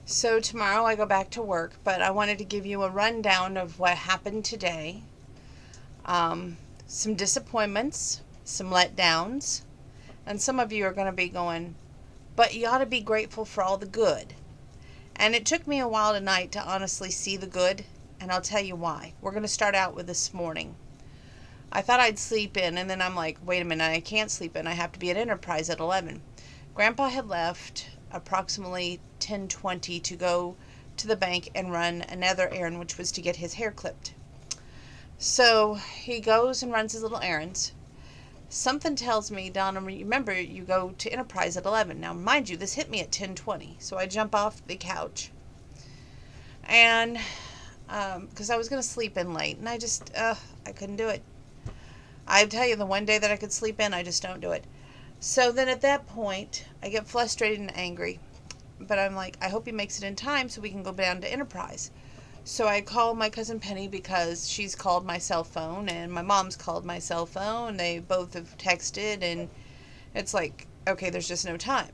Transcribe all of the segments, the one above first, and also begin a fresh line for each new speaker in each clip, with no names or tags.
So tomorrow I go back to work, but I wanted to give you a rundown of what happened today. Some disappointments, some letdowns, and some of you are going to be going, but you ought to be grateful for all the good. And it took me a while tonight to honestly see the good, and I'll tell you why. We're going to start out with this morning. I thought I'd sleep in, and then I'm like, wait a minute, I can't sleep in. I have to be at Enterprise at 11. Grandpa had left approximately 10:20 to go to the bank and run another errand, which was to get his hair clipped. So he goes and runs his little errands. Something tells me, Donna, remember, you go to Enterprise at 11. Now, mind you, this hit me at 10:20. So I jump off the couch. And because I was going to sleep in late. And I couldn't do it. I tell you, the one day that I could sleep in, I just don't do it. So then at that point, I get frustrated and angry. But I'm like, I hope he makes it in time so we can go down to Enterprise. So I call my cousin Penny because she's called my cell phone and my mom's called my cell phone. They both have texted and it's like, okay, there's just no time.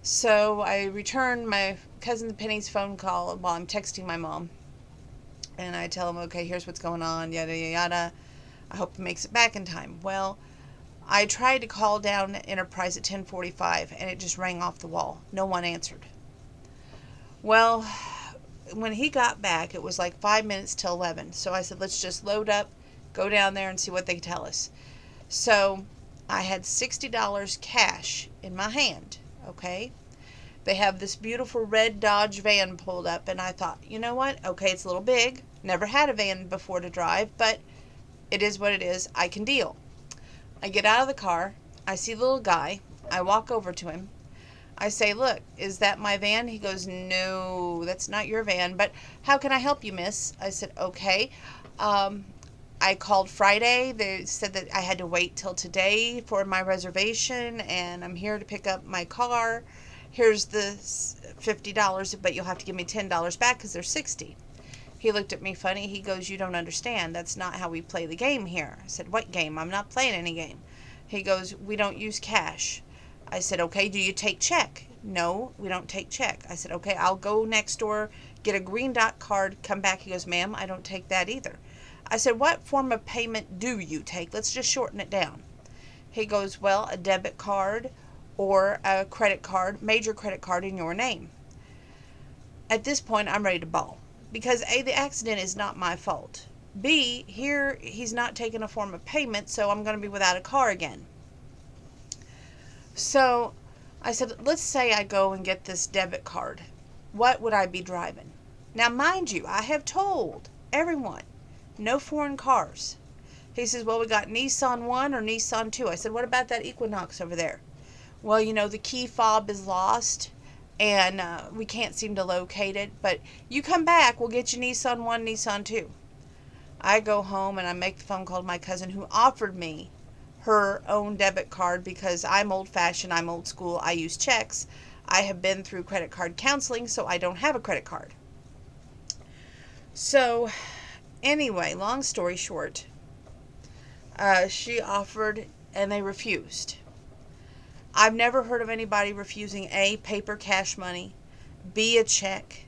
So I return my cousin Penny's phone call while I'm texting my mom. And I tell him, okay, here's what's going on, yada, yada, yada. I hope he makes it back in time. Well, I tried to call down Enterprise at 10:45 and it just rang off the wall. No one answered. Well, when he got back, it was like 5 minutes till 11. So I said, let's just load up, go down there and see what they tell us. So I had $60 cash in my hand, okay? They have this beautiful red Dodge van pulled up, and I thought, you know what? Okay, it's a little big. Never had a van before to drive, but it is what it is. I can deal. I get out of the car. I see the little guy. I walk over to him. I say, look, is that my van? He goes, no, that's not your van, but how can I help you, miss? I said, okay. I called Friday. They said that I had to wait till today for my reservation, and I'm here to pick up my car. Here's the $50, but you'll have to give me $10 back because there's $60. He looked at me funny. He goes, you don't understand. That's not how we play the game here. I said, what game? I'm not playing any game. He goes, we don't use cash. I said, okay, do you take check? No, we don't take check. I said, okay, I'll go next door, get a green dot card, come back. He goes, ma'am, I don't take that either. I said, what form of payment do you take? Let's just shorten it down. He goes, well, a debit card or a credit card, major credit card in your name. At this point, I'm ready to bawl. Because A, the accident is not my fault. B, here he's not taking a form of payment, so I'm going to be without a car again. So I said, let's say I go and get this debit card. What would I be driving? Now, mind you, I have told everyone, no foreign cars. He says, well, we got Nissan 1 or Nissan 2. I said, what about that Equinox over there? Well, you know, the key fob is lost and we can't seem to locate it. But you come back, we'll get you Nissan 1, Nissan 2. I go home and I make the phone call to my cousin who offered me her own debit card because I'm old-fashioned, I'm old school, I use checks. I have been through credit card counseling, so I don't have a credit card. So, anyway, long story short, she offered and they refused. I've never heard of anybody refusing A, paper cash money, B, a check,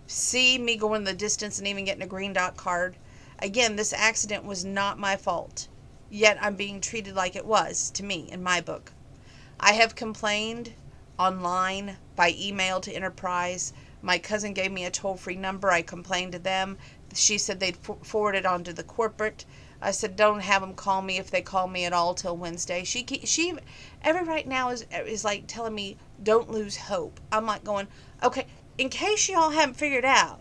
C, me going the distance and even getting a green dot card. Again, this accident was not my fault. Yet I'm being treated like it was, to me, in my book. I have complained online, by email to Enterprise. My cousin gave me a toll-free number. I complained to them. She said they'd forward it on to the corporate. I said, don't have them call me if they call me at all till Wednesday. She every right now is like telling me, don't lose hope. I'm like going, okay, in case y'all haven't figured out,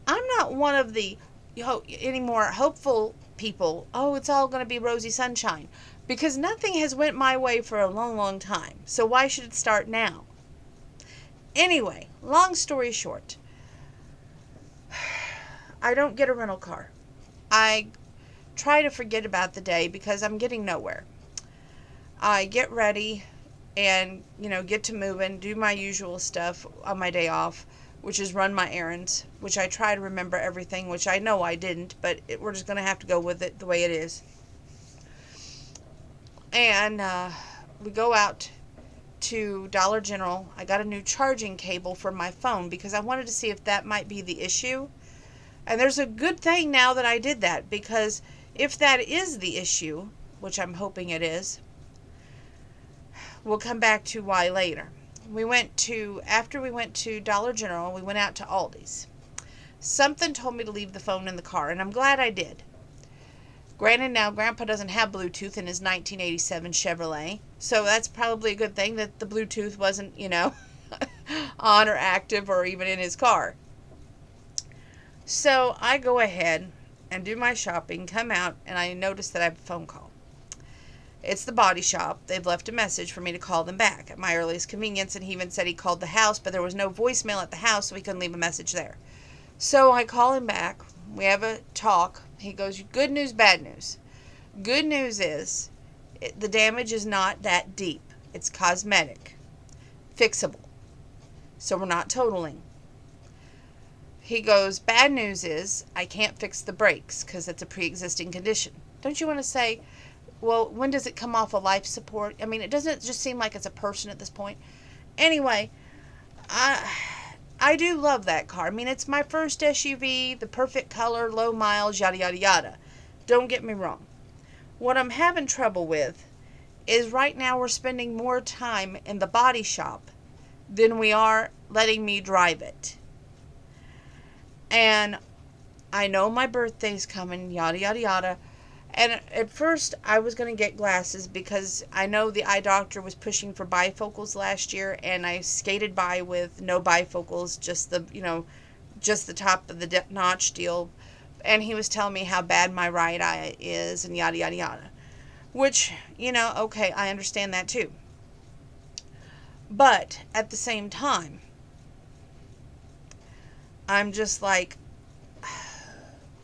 I'm not one of the any more hopeful people, oh, it's all going to be rosy sunshine, because nothing has went my way for a long, long time. So why should it start now? Anyway, long story short, I don't get a rental car. I try to forget about the day because I'm getting nowhere. I get ready and, get to moving, do my usual stuff on my day off, which is run my errands, which I try to remember everything, which I know I didn't, but we're just going to have to go with it the way it is. And we go out to Dollar General. I got a new charging cable for my phone because I wanted to see if that might be the issue. And there's a good thing now that I did that, because if that is the issue, which I'm hoping it is, we'll come back to why later. After we went to Dollar General, we went out to Aldi's. Something told me to leave the phone in the car, and I'm glad I did. Granted, now Grandpa doesn't have Bluetooth in his 1987 Chevrolet, so that's probably a good thing that the Bluetooth wasn't, on or active or even in his car. So I go ahead and do my shopping, come out, and I notice that I have a phone call. It's the body shop. They've left a message for me to call them back at my earliest convenience, and he even said he called the house, but there was no voicemail at the house, so he couldn't leave a message there. So I call him back. We have a talk. He goes, good news, bad news. Good news is the damage is not that deep. It's cosmetic. Fixable. So we're not totaling. He goes, bad news is I can't fix the brakes because it's a pre-existing condition. Don't you want to say, well, when does it come off of life support? I mean, it doesn't just seem like it's a person at this point. Anyway, I do love that car. I mean, it's my first SUV, the perfect color, low miles, yada, yada, yada. Don't get me wrong. What I'm having trouble with is right now we're spending more time in the body shop than we are letting me drive it. And I know my birthday's coming, yada, yada, yada. And at first, I was going to get glasses because I know the eye doctor was pushing for bifocals last year, and I skated by with no bifocals, just the top of the notch deal. And he was telling me how bad my right eye is, and yada, yada, yada. Which, okay, I understand that too. But at the same time, I'm just like,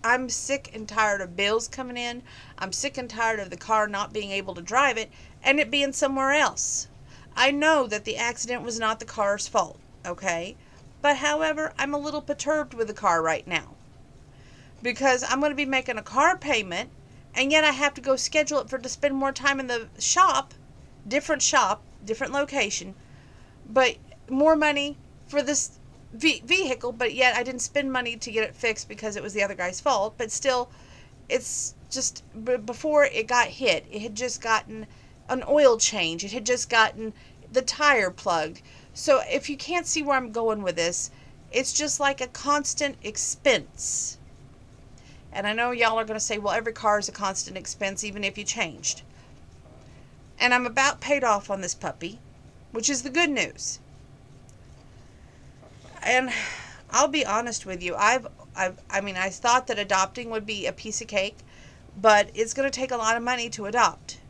I'm sick and tired of bills coming in. I'm sick and tired of the car not being able to drive it and it being somewhere else. I know that the accident was not the car's fault, okay? But however, I'm a little perturbed with the car right now because I'm going to be making a car payment, and yet I have to go schedule it to spend more time in the shop, different location, but more money for this vehicle, but yet I didn't spend money to get it fixed because it was the other guy's fault. But still, it's just, before it got hit, it had just gotten an oil change. It had just gotten the tire plugged. So if you can't see where I'm going with this, it's just like a constant expense. And I know y'all are going to say, well, every car is a constant expense, even if you changed. And I'm about paid off on this puppy, which is the good news. And I'll be honest with you, I thought that adopting would be a piece of cake, but it's going to take a lot of money to adopt.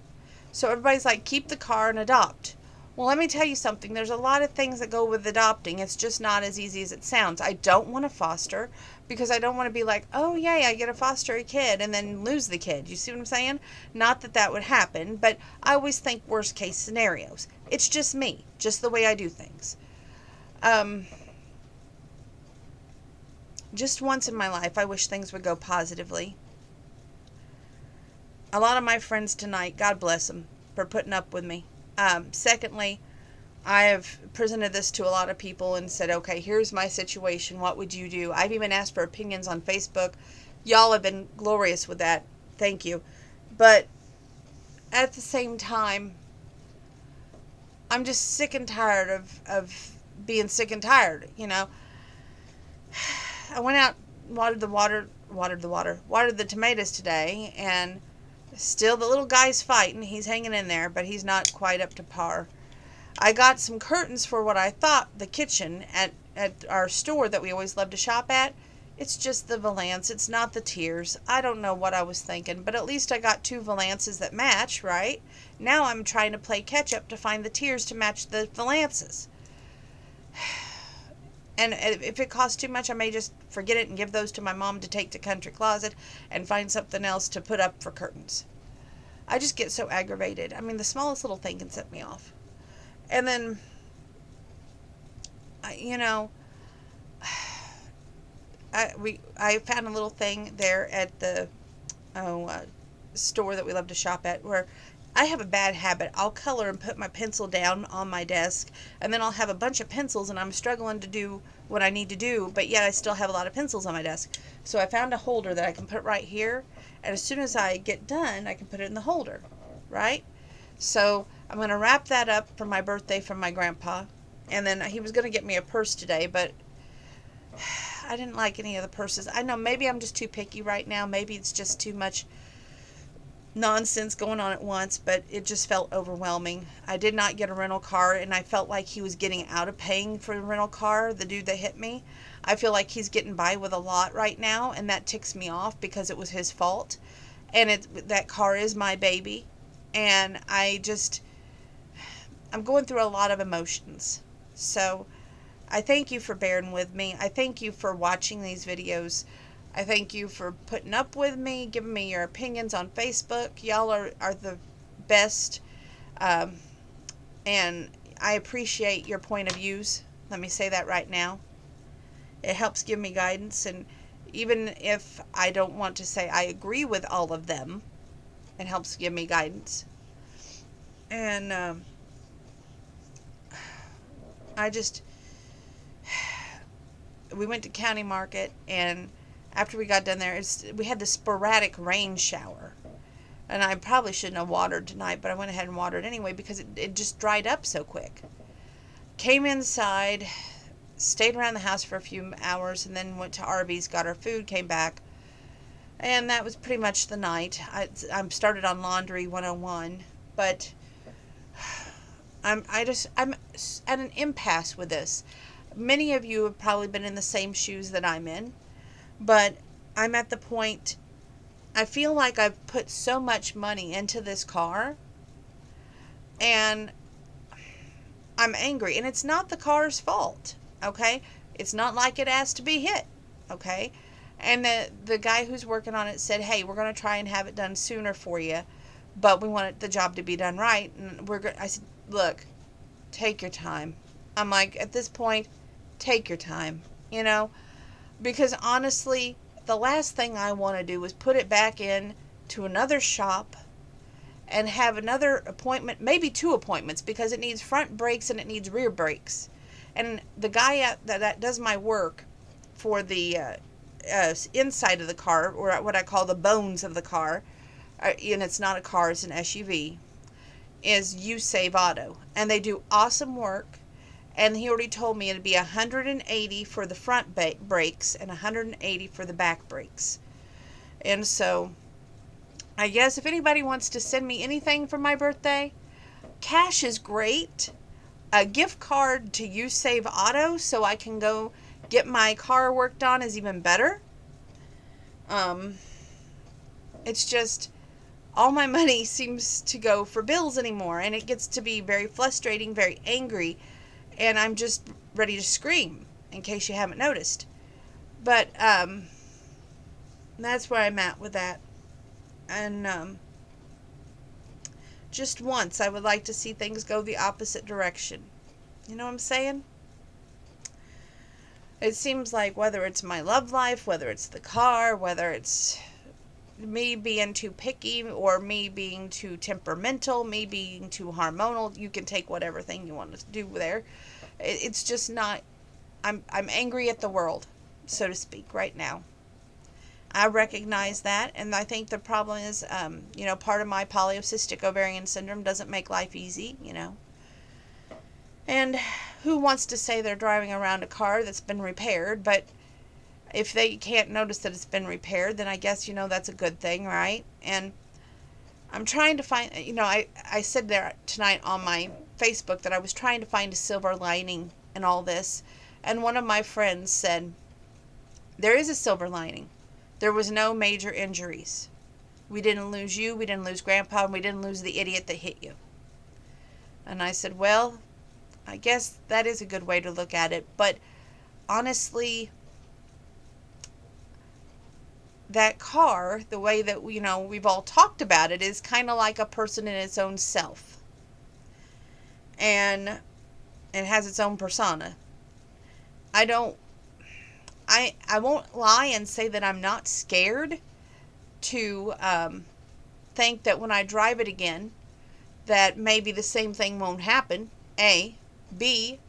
So everybody's like, keep the car and adopt. Well, let me tell you something. There's a lot of things that go with adopting. It's just not as easy as it sounds. I don't want to foster because I don't want to be like, oh, yay, I get to foster a kid and then lose the kid. You see what I'm saying? Not that that would happen, but I always think worst case scenarios. It's just me, just the way I do things. Just once in my life, I wish things would go positively. A lot of my friends tonight, God bless them for putting up with me. Secondly, I have presented this to a lot of people and said, okay, here's my situation. What would you do? I've even asked for opinions on Facebook. Y'all have been glorious with that. Thank you. But at the same time, I'm just sick and tired of being sick and tired, I went out, watered the tomatoes today, and still the little guy's fighting. He's hanging in there, but he's not quite up to par. I got some curtains for what I thought the kitchen at our store that we always love to shop at. It's just the Valance. It's not the tiers. I don't know what I was thinking, but at least I got 2 Valances that match, right? Now I'm trying to play catch up to find the tiers to match the Valances. And if it costs too much, I may just forget it and give those to my mom to take to Country Closet and find something else to put up for curtains. I just get so aggravated. I mean, the smallest little thing can set me off. And then, I found a little thing there at the store that we love to shop at where I have a bad habit. I'll color and put my pencil down on my desk, and then I'll have a bunch of pencils, and I'm struggling to do what I need to do, but yet I still have a lot of pencils on my desk. So I found a holder that I can put right here, and as soon as I get done, I can put it in the holder, right? So I'm going to wrap that up for my birthday from my grandpa, and then he was going to get me a purse today, but I didn't like any of the purses. I know maybe I'm just too picky right now. Maybe it's just too much nonsense going on at once, but it just felt overwhelming. I did not get a rental car, and I felt like he was getting out of paying for the rental car, the dude that hit me. I feel like he's getting by with a lot right now, and that ticks me off because it was his fault. And that car is my baby, and I'm going through a lot of emotions. So I thank you for bearing with me. I thank you for watching these videos. I thank you for putting up with me, giving me your opinions on Facebook. Y'all are the best, and I appreciate your point of views. Let me say that right now. It helps give me guidance, and even if I don't want to say I agree with all of them, it helps give me guidance. And we went to County Market, and after we got done there, we had this sporadic rain shower. And I probably shouldn't have watered tonight, but I went ahead and watered anyway because it just dried up so quick. Came inside, stayed around the house for a few hours, and then went to Arby's, got our food, came back. And that was pretty much the night. I started on Laundry 101, but I'm at an impasse with this. Many of you have probably been in the same shoes that I'm in, but I'm at the point, I feel like I've put so much money into this car, and I'm angry. And it's not the car's fault, okay? It's not like it asked to be hit, okay? And the guy who's working on it said, hey, we're going to try and have it done sooner for you, but we want the job to be done right. And I said, look, take your time. I'm like, at this point, take your time, because honestly, the last thing I want to do is put it back in to another shop and have another appointment, maybe 2 appointments, because it needs front brakes and it needs rear brakes. And the guy that does my work for the inside of the car, or what I call the bones of the car, and it's not a car, it's an SUV, is U-Save Auto. And they do awesome work. And he already told me it'd be $180 for the front brakes and $180 for the back brakes. And so, I guess if anybody wants to send me anything for my birthday, cash is great. A gift card to U-Save Auto so I can go get my car worked on is even better. It's just, all my money seems to go for bills anymore, and it gets to be very frustrating, very angry. And I'm just ready to scream, in case you haven't noticed. But, that's where I'm at with that. And, just once, I would like to see things go the opposite direction. You know what I'm saying? It seems like whether it's my love life, whether it's the car, whether it's me being too picky, or me being too temperamental, me being too hormonal, you can take whatever thing you want to do there. It's just not, I'm angry at the world, so to speak, right now. I recognize that, and I think the problem is, part of my polycystic ovarian syndrome doesn't make life easy, And who wants to say they're driving around a car that's been repaired, but if they can't notice that it's been repaired, then I guess, that's a good thing, right? And I'm trying to find, I said there tonight on my Facebook that I was trying to find a silver lining in all this. And one of my friends said, there is a silver lining. There was no major injuries. We didn't lose you, we didn't lose Grandpa, and we didn't lose the idiot that hit you. And I said, well, I guess that is a good way to look at it. But honestly, that car, the way that, we've all talked about it, is kind of like a person in its own self. And it has its own persona. I won't lie and say that I'm not scared to think that when I drive it again, that maybe the same thing won't happen. A. B.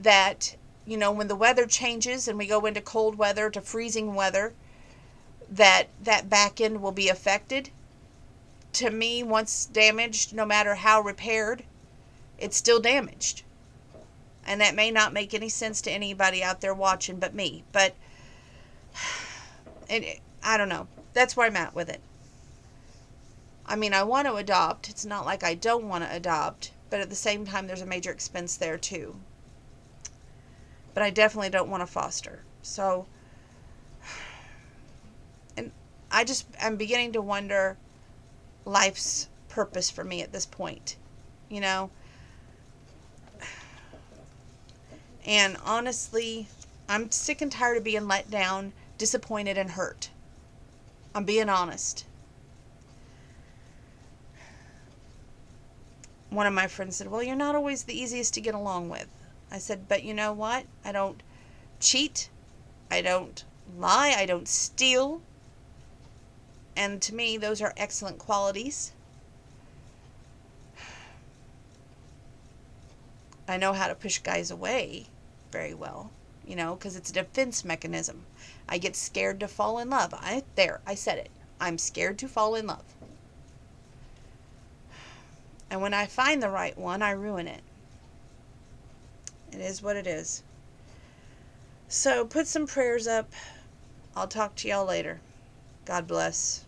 That, when the weather changes and we go into cold weather to freezing weather, that back end will be affected. To me, once damaged, no matter how repaired, it's still damaged. And that may not make any sense to anybody out there watching but me. But I don't know. That's where I'm at with it. I mean, I want to adopt. It's not like I don't want to adopt. But at the same time, there's a major expense there too. But I definitely don't want to foster. So, and I'm beginning to wonder life's purpose for me at this point. And honestly, I'm sick and tired of being let down, disappointed, and hurt. I'm being honest. One of my friends said, well, you're not always the easiest to get along with. I said, but you know what? I don't cheat. I don't lie. I don't steal. And to me, those are excellent qualities. I know how to push guys away very well, because it's a defense mechanism. I get scared to fall in love. I said it. I'm scared to fall in love. And when I find the right one, I ruin it. It is what it is. So put some prayers up. I'll talk to y'all later. God bless.